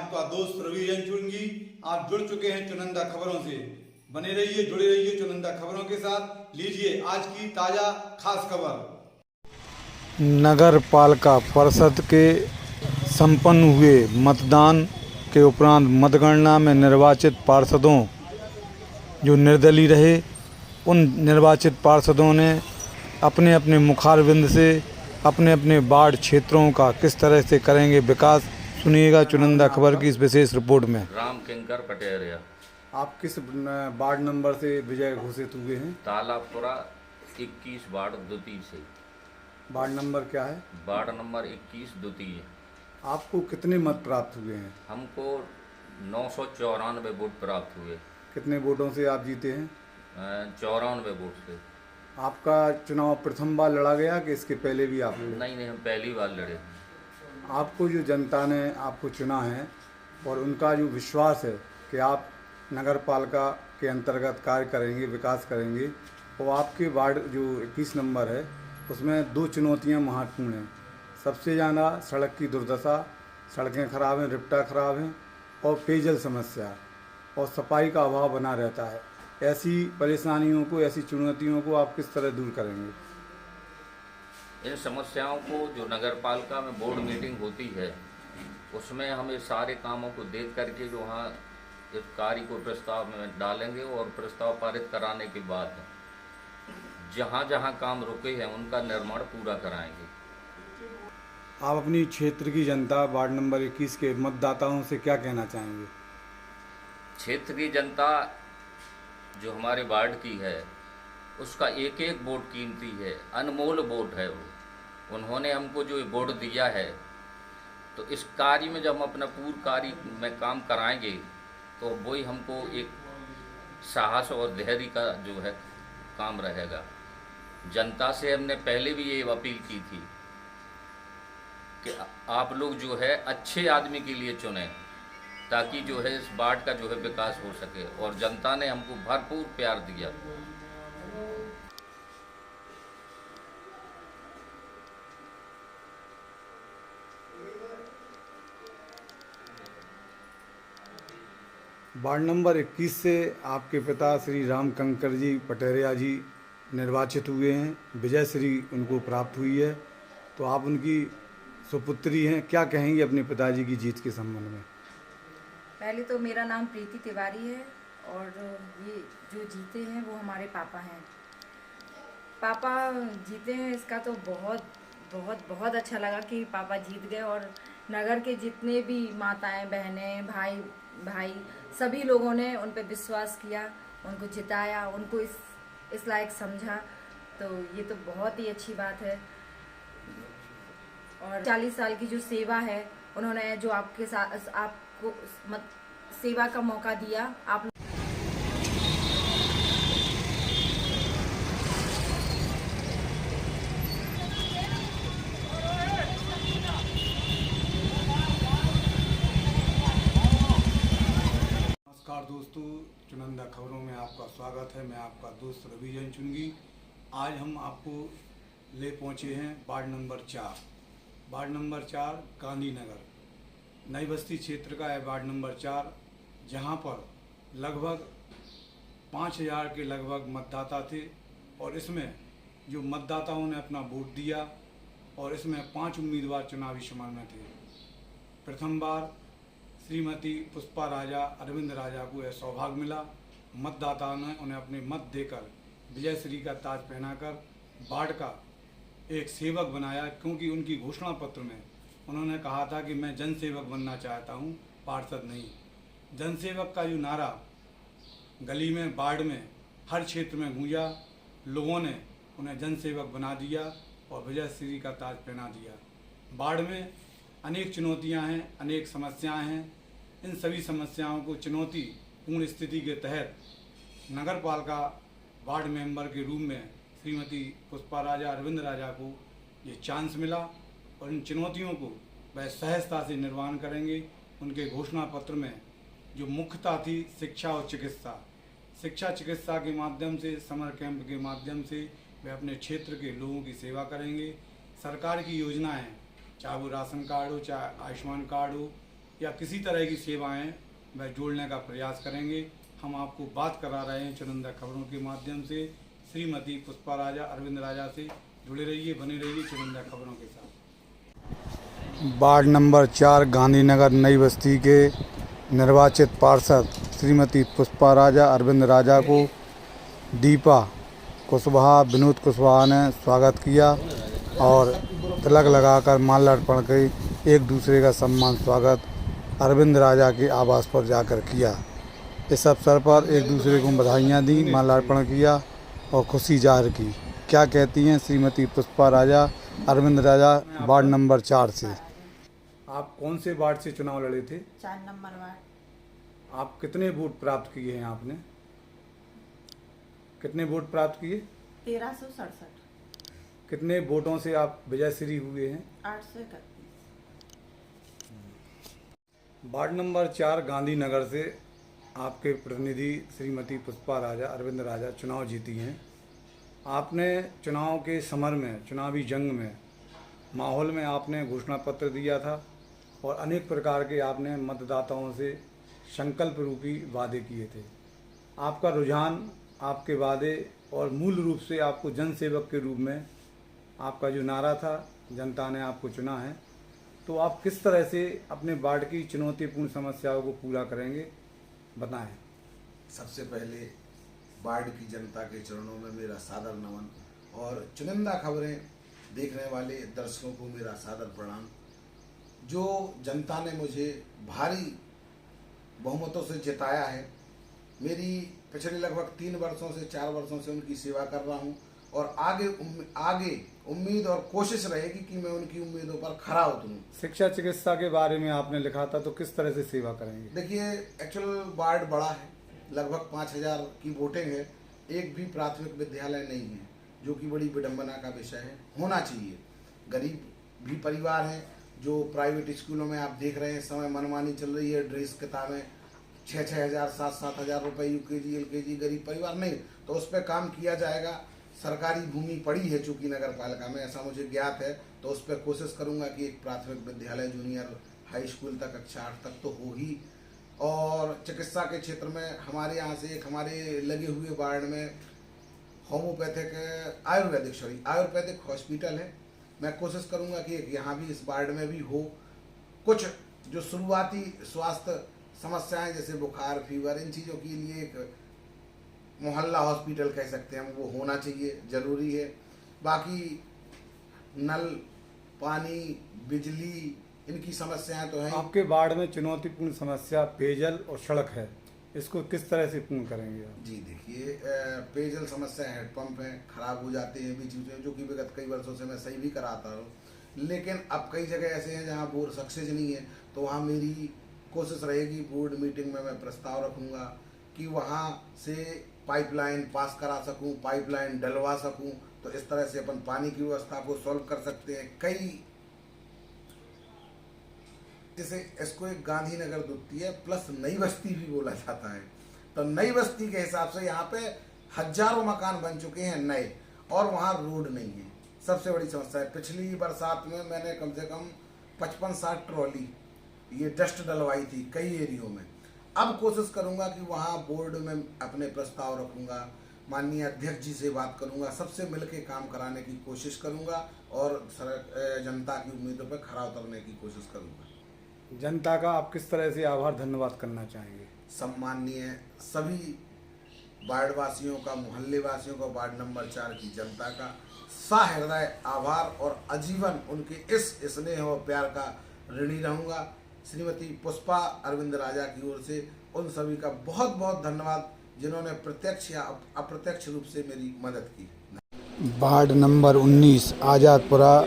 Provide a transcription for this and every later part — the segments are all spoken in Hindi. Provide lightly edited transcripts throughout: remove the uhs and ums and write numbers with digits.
आपका दोस्त रवि चुनगी। आप जुड़ चुके हैं चुनिंदा खबरों से। बने रहिए, जुड़े रहिए चुनिंदा खबरों के साथ। लीजिए आज की ताजा खास खबर। नगर पालिका परिषद के संपन्न हुए मतदान के उपरांत मतगणना में निर्वाचित पार्षदों जो निर्दलीय रहे, उन निर्वाचित पार्षदों ने अपने अपने मुखारबिंद से अपने अपने वार्ड क्षेत्रों का किस तरह से करेंगे विकास, सुनिएगा चुनिंदा खबर की इस विशेष रिपोर्ट में। राम किंकर पटेरिया। आप किस वार्ड नंबर से विजय घोषित हुए हैं? तालापुरा 21 वार्ड द्वितीय से। वार्ड नंबर क्या है? वार्ड नंबर 21 द्वितीय। आपको कितने मत प्राप्त हुए हैं? हमको 994 वोट प्राप्त हुए। कितने वोटों से आप जीते हैं? 94 वोट से। आपका चुनाव प्रथम बार लड़ा गया कि इसके पहले भी आप लड़े? नहीं, हम पहली बार लड़े। आपको जो जनता ने आपको चुना है और उनका जो विश्वास है कि आप नगर पालिका के अंतर्गत कार्य करेंगे, विकास करेंगे, और आपके वार्ड जो 21 नंबर है उसमें दो चुनौतियां महत्वपूर्ण हैं। सबसे ज़्यादा सड़क की दुर्दशा, सड़कें खराब हैं, रिपटा खराब हैं, और पेयजल समस्या और सफाई का अभाव बना रहता है। ऐसी परेशानियों को, ऐसी चुनौतियों को आप किस तरह दूर करेंगे? इन समस्याओं को जो नगर पालिका में बोर्ड मीटिंग होती है उसमें हम इस सारे कामों को देख करके जो वहाँ इस कार्य को प्रस्ताव में डालेंगे और प्रस्ताव पारित कराने के बाद जहाँ जहाँ काम रुके हैं उनका निर्माण पूरा कराएंगे। आप अपनी क्षेत्र की जनता, वार्ड नंबर 21 के मतदाताओं से क्या कहना चाहेंगे? क्षेत्र की जनता जो हमारे वार्ड की है उसका एक एक वोट कीमती है, अनमोल वोट है वो। उन्होंने हमको जो वोट दिया है तो इस कार्य में जब हम अपना पूर्ण कार्य में काम कराएंगे तो वही हमको एक साहस और धैर्य का जो है काम रहेगा। जनता से हमने पहले भी ये अपील की थी कि आप लोग जो है अच्छे आदमी के लिए चुनें ताकि जो है इस वार्ड का जो है विकास हो सके, और जनता ने हमको भरपूर प्यार दिया। वार्ड नंबर 21 से आपके पिता श्री राम कंकर जी पटेरिया जी निर्वाचित हुए हैं, विजय श्री उनको प्राप्त हुई है, तो आप उनकी सुपुत्री हैं। क्या कहेंगे अपने पिताजी की जीत के संबंध में? पहले तो मेरा नाम प्रीति तिवारी है और ये जो जीते हैं वो हमारे पापा हैं। पापा जीते हैं इसका तो बहुत बहुत बहुत अच्छा लगा कि पापा जीत गए, और नगर के जितने भी माताएं, बहनें, भाई सभी लोगों ने उन पर विश्वास किया, उनको जिताया, उनको इस लायक समझा, तो ये तो बहुत ही अच्छी बात है। और 40 साल की जो सेवा है उन्होंने जो आपके साथ आपको सेवा का मौका दिया। आप नमस्कार दोस्तों, चुनिंदा खबरों में आपका स्वागत है। मैं आपका दोस्त रवि चुनगी। आज हम आपको ले पहुंचे हैं ward number 4। Ward number 4 Gandhinagar नई बस्ती क्षेत्र का है वार्ड नंबर 4, जहां पर लगभग 5000 के लगभग मतदाता थे, और इसमें जो मतदाताओं ने अपना वोट दिया, और इसमें 5 उम्मीदवार चुनावी समर में थे। प्रथम बार श्रीमती पुष्पा राजा, अरविंद राजा को यह सौभाग्य मिला। मतदाताओं ने उन्हें अपने मत देकर विजय श्री का ताज पहनाकर वार्ड का एक सेवक बनाया, क्योंकि उनकी घोषणा पत्र में उन्होंने कहा था कि मैं जनसेवक बनना चाहता हूं, पार्षद नहीं। जनसेवक का जो नारा गली में, वार्ड में, हर क्षेत्र में गूंजा। लोगों ने उन्हें जनसेवक बना दिया और विजय श्री का ताज पहना दिया। वार्ड में अनेक चुनौतियां हैं, अनेक समस्याएं हैं। इन सभी समस्याओं को चुनौतीपूर्ण स्थिति के तहत नगर पालिका वार्ड मेंबर के रूप में श्रीमती पुष्पा राजा, अरविंद राजा को ये चांस मिला, और इन चुनौतियों को वह सहजता से निर्वहन करेंगे। उनके घोषणा पत्र में जो मुख्यता थी शिक्षा और चिकित्सा, शिक्षा चिकित्सा के माध्यम से, समर कैंप के माध्यम से वे अपने क्षेत्र के लोगों की सेवा करेंगे। सरकार की योजनाएं, चाहे वो राशन कार्ड हो, चाहे आयुष्मान कार्ड हो, या किसी तरह की सेवाएं वह जोड़ने का प्रयास करेंगे। हम आपको बात करा रहे हैं चुनिंदा खबरों के माध्यम से। श्रीमती पुष्पा राजा, अरविंद राजा से जुड़े रहिए, बने रहिए चुनिंदा खबरों के साथ। वार्ड नंबर 4 गांधीनगर नई बस्ती के निर्वाचित पार्षद श्रीमती पुष्पा राजा, अरविंद राजा को दीपा कुशवाहा, विनोद कुशवाहा ने स्वागत किया और तिलक लगाकर माला अर्पण कर एक दूसरे का सम्मान स्वागत अरविंद राजा के आवास पर जाकर किया। इस अवसर पर एक दूसरे को बधाइयाँ दी, माला अर्पण किया और खुशी जाहिर की। क्या कहती हैं श्रीमती पुष्पा राजा, अरविंद राजा, वार्ड नंबर 4 से। आप कौन से वार्ड से चुनाव लड़े थे? 4 नंबर वार्ड। आप कितने वोट प्राप्त किए हैं? आपने कितने वोट प्राप्त किए? 1367। कितने वोटों से आप विजयश्री हुए हैं? 831। वार्ड नंबर 4 गांधीनगर से आपके प्रतिनिधि श्रीमती पुष्पा राजा, अरविंद राजा चुनाव जीती हैं। आपने चुनाव के समर में, चुनावी जंग में, माहौल में आपने घोषणा पत्र दिया था और अनेक प्रकार के आपने मतदाताओं से संकल्प रूपी वादे किए थे। आपका रुझान, आपके वादे और मूल रूप से आपको जनसेवक के रूप में आपका जो नारा था, जनता ने आपको चुना है, तो आप किस तरह से अपने वार्ड की चुनौतीपूर्ण समस्याओं को पूरा करेंगे, बताएं। सबसे पहले वार्ड की जनता के चरणों में मेरा सादर नमन और चुनिंदा खबरें देखने वाले दर्शकों को मेरा सादर प्रणाम। जो जनता ने मुझे भारी बहुमतों से जिताया है, मेरी पिछले लगभग 3 वर्षों से 4 वर्षों से उनकी सेवा कर रहा हूं और आगे उम्मीद और कोशिश रहेगी कि मैं उनकी उम्मीदों पर खरा उतरूं। शिक्षा चिकित्सा के बारे में आपने लिखा था, तो किस तरह से सेवा करेंगे? देखिए, एक्चुअल वार्ड बड़ा है, लगभग 5000 की वोटिंग है, एक भी प्राथमिक विद्यालय नहीं है, जो कि बड़ी विडंबना का विषय है। होना चाहिए। गरीब भी परिवार हैं, जो प्राइवेट स्कूलों में आप देख रहे हैं, समय मनमानी चल रही है, ड्रेस किताबें 6-6 हज़ार 7-7 हज़ार रुपये, UKG LKG, गरीब परिवार नहीं, तो उस पर काम किया जाएगा। सरकारी भूमि पड़ी है चूंकि नगर पालिका में, ऐसा मुझे ज्ञात है, तो उस पर कोशिश करूंगा कि एक प्राथमिक विद्यालय, जूनियर हाई स्कूल तक, कक्षा 8 तक तो हो ही। और चिकित्सा के क्षेत्र में हमारे यहाँ से एक हमारे लगे हुए वार्ड में होम्योपैथिक आयुर्वेदिक हॉस्पिटल है। मैं कोशिश करूंगा कि एक यहाँ भी, इस वार्ड में भी हो। कुछ जो शुरुआती स्वास्थ्य समस्याएं जैसे बुखार, फीवर, इन चीज़ों के लिए एक मोहल्ला हॉस्पिटल कह सकते हैं, वो होना चाहिए, ज़रूरी है। बाकी नल, पानी, बिजली, इनकी समस्याएं तो हैं। आपके वार्ड में चुनौतीपूर्ण समस्या पेयजल और सड़क है, इसको किस तरह से पूर्ण करेंगे आप? जी देखिए, पेयजल समस्या, हेडपंप हैं, खराब हो जाते हैं बीच बीच में, जो कि विगत कई वर्षों से मैं सही भी कराता हूँ, लेकिन अब कई जगह ऐसे हैं जहाँ बोर सक्सेस नहीं है, तो वहाँ मेरी कोशिश रहेगी, बोर्ड मीटिंग में मैं प्रस्ताव रखूँगा कि वहाँ से पाइपलाइन पास करा सकूं, पाइपलाइन डलवा सकूं, तो इस तरह से अपन पानी की व्यवस्था को सॉल्व कर सकते हैं। कई जैसे इसको एक गांधीनगर द्वितीय प्लस नई बस्ती भी बोला जाता है, तो नई बस्ती के हिसाब से यहाँ पे हजारों मकान बन चुके हैं नए, और वहाँ रोड नहीं है। सबसे बड़ी समस्या है। पिछली बरसात में मैंने कम से कम 55-60 ट्रॉली ये डस्ट डलवाई थी कई एरियो में। अब कोशिश करूंगा कि वहाँ बोर्ड में अपने प्रस्ताव रखूंगा, माननीय अध्यक्ष जी से बात करूंगा, सबसे मिलकर काम कराने की कोशिश करूंगा और जनता की उम्मीदों पर खरा उतरने की कोशिश करूंगा। जनता का आप किस तरह से आभार धन्यवाद करना चाहेंगे? सम्माननीय सभी वार्ड वासियों का, मोहल्ले वासियों का, वार्ड नंबर 4 की जनता का सहृदय आभार और आजीवन उनके इस स्नेह और प्यार का ऋणी रहूंगा। श्रीमती पुष्पा अरविंद राजा की ओर से उन सभी का बहुत बहुत धन्यवाद, जिन्होंने प्रत्यक्ष या अप्रत्यक्ष रूप से मेरी मदद की। वार्ड नंबर 19 आज़ादपुरा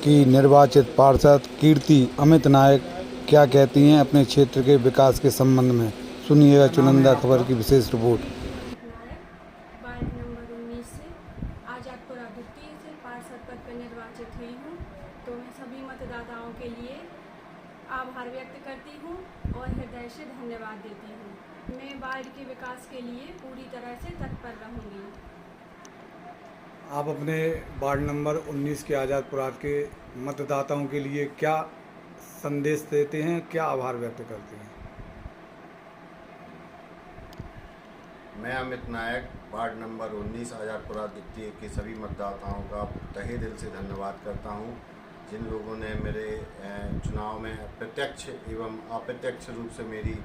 की निर्वाचित पार्षद कीर्ति अमित नायक क्या कहती हैं अपने क्षेत्र के विकास के संबंध में, सुनिएगा चुनिंदा खबर की विशेष रिपोर्ट। वार्ड नंबर 19 से आज़ादपुरा द्वितीय से पार्षद पद पर निर्वाचित हुई हूँ, तो मैं सभी मतदाताओं के लिए आभार व्यक्त करती हूँ और हृदय से धन्यवाद देती हूँ। मैं वार्ड के विकास के लिए पूरी तरह से तत्पर रहूँगी। आप अपने वार्ड नंबर 19 के आज़ादपुरा के मतदाताओं के लिए क्या संदेश देते हैं, क्या आभार व्यक्त करते हैं? मैं अमित नायक वार्ड नंबर 19 आजादपुरा द्वितीय के सभी मतदाताओं का तहे दिल से धन्यवाद करता हूं, जिन लोगों ने मेरे चुनाव में प्रत्यक्ष एवं अप्रत्यक्ष रूप से मेरी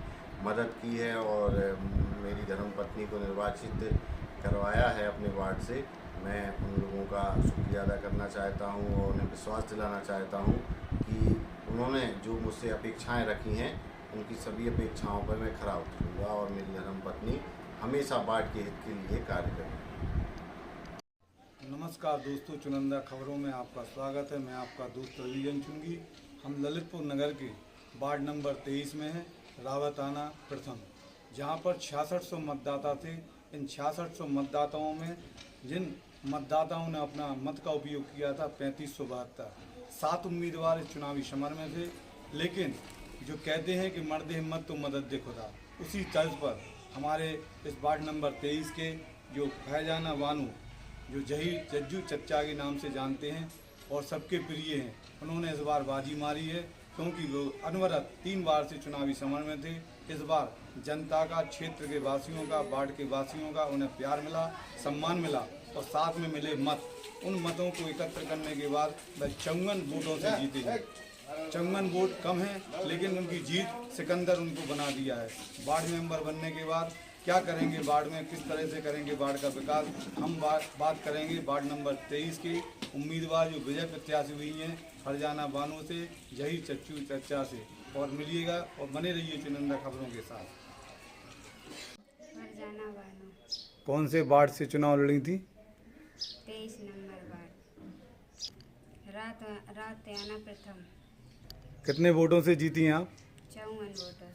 मदद की है और मेरी धर्मपत्नी को निर्वाचित करवाया है अपने वार्ड से। मैं उन लोगों का शुक्रिया अदा करना चाहता हूं और उन्हें विश्वास दिलाना चाहता हूं कि उन्होंने जो मुझसे अपेक्षाएं रखी हैं उनकी सभी अपेक्षाओं पर मैं खरा उतरूँगा और मेरी धर्मपत्नी हमेशा वार्ड के हित के लिए कार्य करेंगे। नमस्कार दोस्तों, चुनिंदा खबरों में आपका स्वागत है। मैं आपका दोस्त रविजन चुनगी। हम ललितपुर नगर के वार्ड नंबर 23 में हैं, रावताना प्रथम, जहां पर 6600 मतदाता थे। इन 6600 मतदाताओं में जिन मतदाताओं ने अपना मत का उपयोग किया था 3572। 7 उम्मीदवार इस चुनावी समर में थे, लेकिन जो कहते हैं कि मर्द हिम्मत तो मदद दे खुदा, उसी तर्ज पर हमारे इस वार्ड नंबर 23 के जो फैजाना बानू, जो जज्जू चच्चा के नाम से जानते हैं और सबके प्रिय हैं, उन्होंने इस बार बाजी मारी है, क्योंकि वो अनवरत 3 बार से चुनावी समर में थे। इस बार जनता का, क्षेत्र के वासियों का, वार्ड के वासियों का उन्हें प्यार मिला, सम्मान मिला और साथ में मिले मत। उन मतों को एकत्र करने के बाद वह 54 वोटों से जीते हैं। 54 वोट कम हैं, लेकिन उनकी जीत सिकंदर उनको बना दिया है। वार्ड मेंबर बनने के बाद क्या करेंगे वार्ड में, किस तरह से करेंगे वार्ड का विकास, हम बात करेंगे वार्ड नंबर 23 के उम्मीदवार जो विजय प्रत्याशी हुई हैं फरजाना बानो से, जही चच्चू चच्चा से। और मिलिएगा और बने रहिए चुनिंदा खबरों के साथ। फरजाना बानो। कौन से वार्ड से चुनाव लड़ी थी? 23 नंबर वार्ड, रावताना प्रथम। कितने वोटों से जीती हैं आप? 54 वोटों से।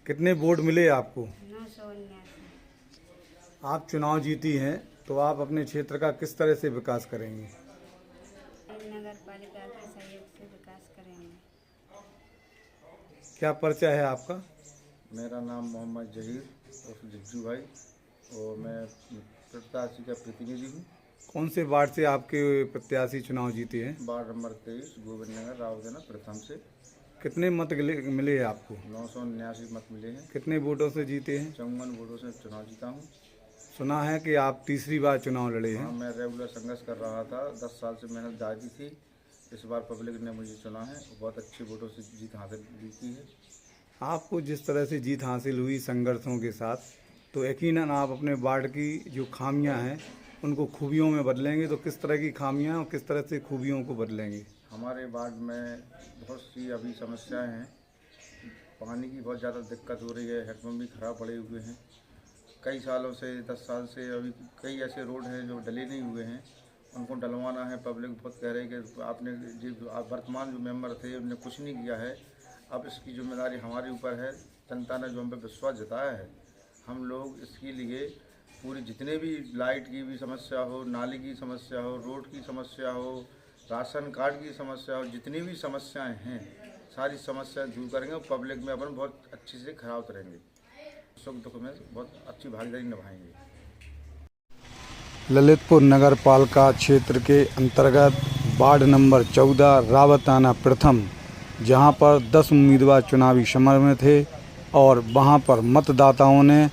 कितने वोट मिले आपको? 979। आप चुनाव जीती हैं तो आप अपने क्षेत्र का किस तरह से विकास करेंगे? नगर पालिका के सहयोग से विकास करेंगे। क्या परिचय है आपका? मेरा नाम मोहम्मद जहीर उर्फ जिज्जू भाई और मैं प्रत्याशी का प्रतिनिधि हूँ। कौन से वार्ड से आपके प्रत्याशी चुनाव जीते हैं? वार्ड नंबर 23 गोविंद नगर रावताना प्रथम से। कितने मत मिले हैं आपको? 979 मत मिले हैं। कितने वोटों से जीते हैं? 54 वोटों से चुनाव जीता हूँ। सुना है कि आप तीसरी बार चुनाव लड़े हैं। हाँ, मैं रेगुलर संघर्ष कर रहा था, 10 साल से मेहनत जारी थी। इस बार पब्लिक ने मुझे चुना है, बहुत अच्छी वोटों से जीत हासिल की है। आपको जिस तरह से जीत हासिल हुई संघर्षों के साथ, तो यकीनन आप अपने वार्ड की जो खामियां हैं उनको खूबियों में बदलेंगे। तो किस तरह की खामियां और किस तरह से खूबियों को बदलेंगे? हमारे वार्ड में बहुत सी अभी समस्याएं हैं। पानी की बहुत ज़्यादा दिक्कत हो रही है, हेडपम्प भी खराब पड़े हुए हैं। कई सालों से, 10 साल से अभी कई ऐसे रोड हैं जो डले नहीं हुए हैं, उनको डलवाना है। पब्लिक बहुत कह रही है कि आपने जो वर्तमान जो मेंबर थे उन्होंने कुछ नहीं किया है। अब इसकी जिम्मेदारी हमारे ऊपर है। जनता ने जो हम पे विश्वास जताया है, हम लोग इसके लिए पूरी जितने भी लाइट की भी समस्या हो, नाली की समस्या हो, रोड की समस्या हो, राशन कार्ड की समस्या हो, जितनी भी समस्याएं हैं सारी समस्याएं दूर करेंगे और पब्लिक में अपन बहुत अच्छे से खरा उतरेंगे। सुख दुख में बहुत अच्छी भागीदारी निभाएंगे। ललितपुर नगर पालिका क्षेत्र के अंतर्गत वार्ड नंबर 14 रावताना प्रथम, जहां पर 10 उम्मीदवार चुनावी समर में थे और वहां पर मतदाताओं ने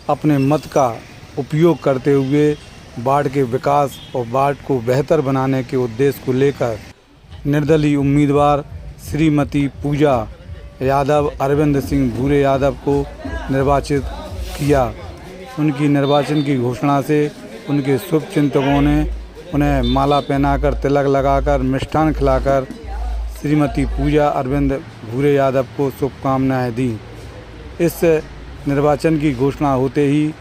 अपने मत का उपयोग करते हुए वार्ड के विकास और वार्ड को बेहतर बनाने के उद्देश्य को लेकर निर्दलीय उम्मीदवार श्रीमती पूजा यादव, अरविंद सिंह भूरे यादव को निर्वाचित किया। उनकी निर्वाचन की घोषणा से उनके शुभचिंतकों ने उन्हें माला पहनाकर, तिलक लगाकर, मिष्ठान खिलाकर श्रीमती पूजा अरविंद भूरे यादव को शुभकामनाएं दी। इस निर्वाचन की घोषणा होते ही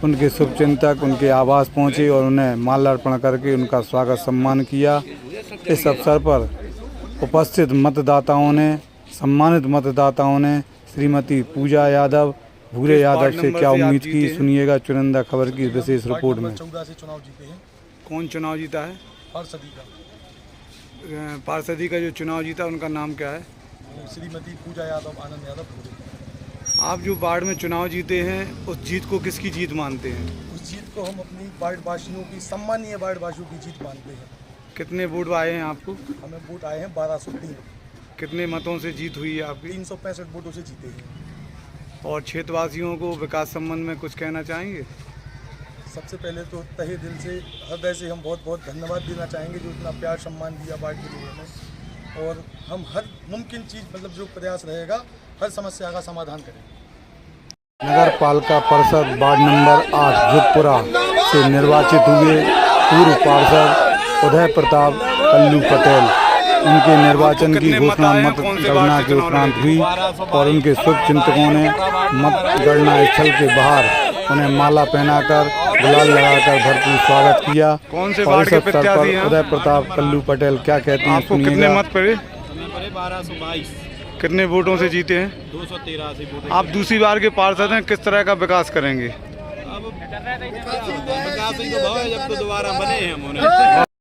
उनके शुभचिंतक उनके आवास पहुंचे और उन्हें माल्यार्पण करके उनका स्वागत सम्मान किया। इस अवसर पर उपस्थित मतदाताओं ने, सम्मानित मतदाताओं ने श्रीमती पूजा यादव भूरे यादव से क्या उम्मीद की, सुनिएगा चुनिंदा खबर की विशेष रिपोर्ट में। 14 से चुनाव जीते हैं। कौन चुनाव जीता है? पार्षदी का। पार्षदी का जो चुनाव जीता उनका नाम क्या है? श्रीमती पूजा यादव, आनंद यादव भूरे। आप जो वार्ड में चुनाव जीते हैं, उस जीत को किसकी जीत मानते हैं? उस जीत को हम अपनी वार्ड वासियों की, सम्मानीय वार्ड वासियों की जीत मानते हैं। कितने वोट आए हैं आपको? हमें वोट आए हैं 1203। कितने मतों से जीत हुई है आपकी? 365 वोटों से जीते हैं। और क्षेत्रवासियों को विकास संबंध में कुछ कहना चाहेंगे? सबसे पहले तो तहे दिल से हृदय से हम बहुत बहुत धन्यवाद देना चाहेंगे जो इतना प्यार सम्मान दिया वार्ड के लोगों ने, और हम हर मुमकिन चीज़ मतलब जो प्रयास रहेगा हर समस्या का समाधान करेंगे। नगर पालिका परिषद वार्ड नंबर 8 जुगपुरा से निर्वाचित हुए पूर्व पार्षद उदय प्रताप कल्लू पटेल, उनके निर्वाचन की घोषणा मतगणना के उपरांत हुई और उनके शुभचिंतकों ने मतगणना स्थल के बाहर उन्हें माला पहनाकर गुलाल लगाकर भरपूर स्वागत किया। कौन से वार्ड के प्रत्याशी हैं? उदय प्रताप कल्लू पटेल क्या कहते हैं? आपको कितने मत पड़े? 1222। कितने वोटों से जीते हैं? 283 वोट। आप दूसरी बार के पार्षद हैं, किस तरह का विकास करेंगे? अब विकास ही तो भाव है, जब तो दोबारा बने हैं हम उन्हें।